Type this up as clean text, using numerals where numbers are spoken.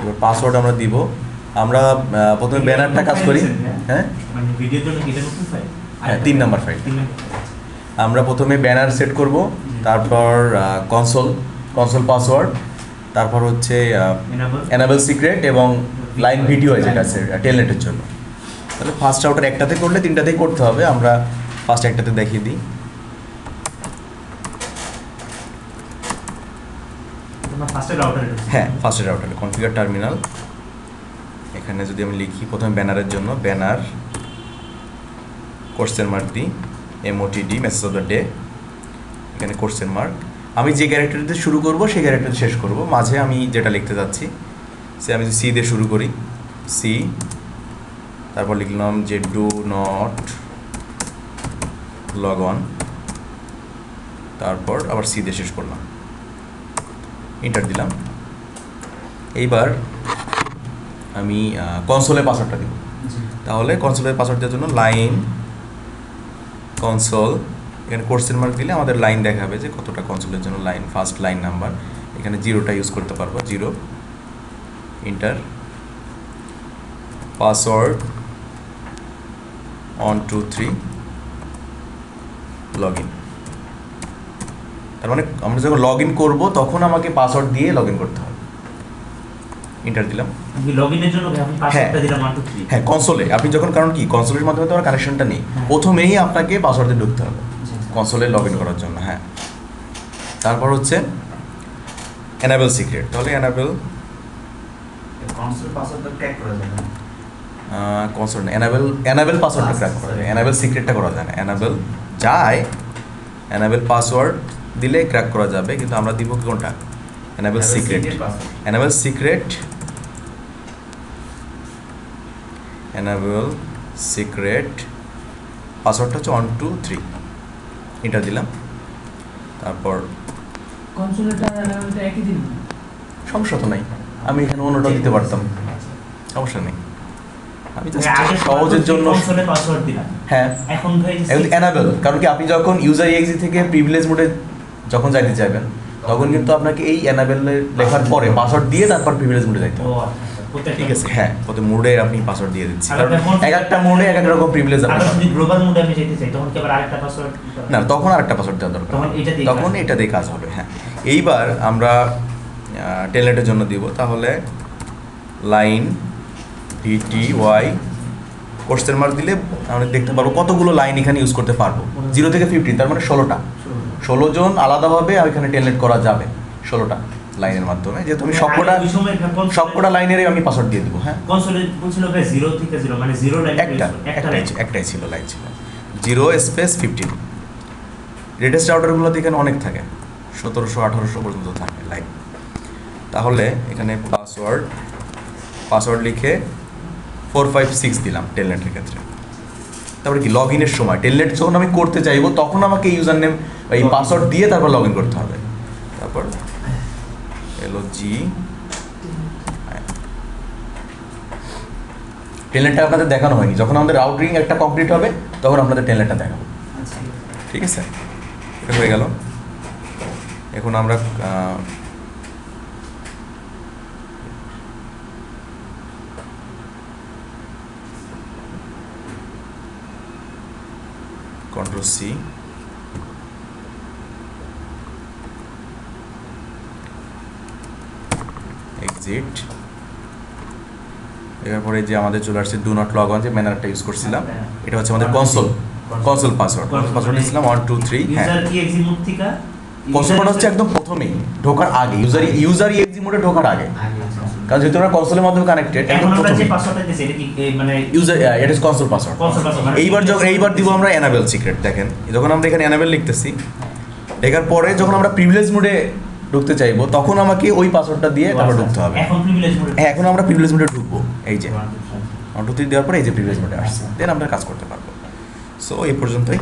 এবার পাসওয়ার্ড আমরা দিব। আমরা প্রথমে ব্যানারটা কাজ করি। হ্যাঁ মানে ভিডিওর জন্য কি এটা নতুন ফাইল? হ্যাঁ 3 নাম্বার ফাইল। আমরা প্রথমে ব্যানার সেট করব, তারপর কনসোল পাসওয়ার্ড, তারপর হচ্ছে এনাবেল সিক্রেট এবং লাইন ভিডিও যেটা আছে টেলনেটের জন্য। তাহলে ফার্স্ট আউটার একটাতে করলে তিনটাতেই করতে হবে। আমরা ফার্স্ট একটাতে দেখিয়ে দিই। হ্যাঁ ফার্স্টের রাউটারে কনফিগার টার্মিনাল। এখানে যদি আমি লিখি প্রথমে ব্যানারের জন্য ব্যানার কোশ্চেন মার্ক দিই, MOTD message of the day, এখানে কোশ্চেন মার্ক। আমি যে ক্যারেক্টারটিতে শুরু করব সেই ক্যারেক্টার শেষ করব, মাঝে আমি যেটা লিখতে যাচ্ছি সে আমি সি দিয়ে শুরু করি, সি, তারপর লিখলাম যে ডু নট লগ অন, তারপর আবার সি দিয়ে শেষ করলাম, এন্টার দিলাম। এইবার আমি কনসোলের পাসওয়ার্ডটা দিব। তাহলে কনসোলের পাসওয়ার্ড দেওয়ার জন্য লাইন কনসোল, এখানে কোশ্চেন মার্ক দিলে আমাদের লাইন দেখাবে যে কতটা কনসোলের জন্য লাইন, ফার্স্ট লাইন নাম্বার, এখানে 0টা ইউজ করতে পারবো, 0, এন্টার। Password 1 2 3 log in. তার মানে আমরা যখন লগ ইন করবো তখন আমাকে পাসওয়ার্ড দিয়ে লগ ইন করতে হবে, এন্টার দিলাম। লগইনের জন্য আমি পাসওয়ার্ডটা দিলাম 1 2 3। হ্যাঁ কনসোলে আপনি যখন, কারণ কি কনসোলের মাধ্যমে তো আমার কানেকশনটা নেই, প্রথমেই আপনাকে পাসওয়ার্ড দিয়ে ঢুকতে হবে কনসোলে লগ ইন করার জন্য। হ্যাঁ তারপর হচ্ছে এনাবেল সিক্রেট। তাহলে কনসোল পাসওয়ার্ডটা ক্র্যাক করা যায় না, কনসোল এনাবেল পাসওয়ার্ডটা ক্র্যাক করা যায়, এনাবেল সিক্রেটটা করা যায় না। এনাবেল যায়, এনাবেল পাসওয়ার্ড দিলে ক্র্যাক করা যাবে, কিন্তু আমরা দিব কোনটা, enable secret. Enable secret, enable secret পাসওয়ার্ডটা হচ্ছে 1 2 3, এটা দিলাম। তারপর কনসোলেটা এনাবেলটা একই দিন, সমস্যা তো নাই, আমি এখানে অন্যটা দিতে পারতাম, সমস্যা নেই। আমি সহজের জন্য কনসোলে পাসওয়ার্ড দিলাম। হ্যাঁ এখন ভাই এনাবেল, কারণ কি আপনি যখন ইউজার এক্সি থেকে প্রিভিলেজ মোডে যখন যাইতে চাইবেন তখন কিন্তু আপনাকে এই এনাবেল লেখার পরে পাসওয়ার্ড দিয়ে তারপর প্রিভিলেজ মোডে যাইতে হবে। ঠিক আছে, হ্যাঁ প্রতি মোডে আপনি পাসওয়ার্ড দিয়ে দিচ্ছি, কারণ এক একটা মোডে এক এক রকম প্রিভিলেজ আছে। যদি গ্লোবাল মোডে আমি যেতে চাই তখন কি আবার আরেকটা পাসওয়ার্ড? না, তখন আরেকটা পাসওয়ার্ড দেওয়া দরকার, তখন এটা দিয়ে কাজ হবে। হ্যাঁ এইবার আমরা টেলনেটের জন্য দিব। তাহলে লাইন VTY কোশ্চেন মার্ক দিলে আমরা দেখতে পারবো কতগুলো লাইন এখানে ইউজ করতে পারবো, 0 থেকে 15, তার মানে 16টা, 16 জন আলাদাভাবে এখানে টেলনেট করা যাবে 16টা লাইনের মাধ্যমে, যেহেতু আমি সবকটা লাইনেরই আমি পাসওয়ার্ড দিয়ে দেবো। হ্যাঁ কনসোলে বলছিল ভাই 0 থেকে 0 মানে 0 লাইন, একটাই ছিল লাইন ছিল 0 স্পেস 15। লেটেস্ট রাউটারগুলোতে এখানে অনেক থাকে, 1700 1800 পর্যন্ত থাকে লাইন। তাহলে এখানে পাসওয়ার্ড লিখে 456 দিলাম টেলনেটের ক্ষেত্রে। তারপরে কি লগ ইনের সময় টেলনেট যখন আমি করতে চাইবো তখন আমাকে ইউজার নেম এই পাসওয়ার্ড দিয়ে তারপর লগ ইন করতে হবে। তারপর LOG টেলনেটটা আপনাদের দেখানো হয়নি, যখন আমাদের রাউটিং একটা কমপ্লিট হবে তখন আপনাদের টেলনেটটা দেখাবো। ঠিক আছে, এটা হয়ে গেল। এখন আমরা Ctrl+C, এক্সিট। এরপরে যে আমাদের চলে আসছে ডু নট লগ অন, যে ম্যানারটা ইউজ করছিলাম, এটা হচ্ছে আমাদের কনসোল পাসওয়ার্ড দিয়েছিলাম 1 2 3। হ্যাঁ ইউজার কি এক্সি মোড থেকে কনসোল হচ্ছে একদম প্রথমেই ঢোকার আগে, ইউজার এক্সি মোডে ঢোকার আগে, কারণ যেহেতু আমরা কনসোলের মাধ্যমে কানেক্টেড। এখন আমরা যে পাসওয়ার্ডটা দিয়েছি এটা কি মানে ইউজার, এটা ইজ কনসোল পাসওয়ার্ড। এইবার দিব আমরা এনাবেল সিক্রেট। দেখেন যখন আমরা এখানে এনাবেল লিখতেছি, লেখার পরে যখন আমরা প্রিভিলেজ মোডে ঢুকতে চাইবো তখন আমাকে ওই পাসওয়ার্ডটা দিয়ে তারপর ঢুকতে হবে। এখন প্রিভিলেজ মোডে, হ্যাঁ এখন আমরা প্রিভিলেজ মোডে ঢুকবো, এই যে 1 2 3 দেওয়ার পরে এই যে প্রিভিলেজ মোডে আসছে, দেন আমরা কাজ করতে পারবো। সো এই পর্যন্তই।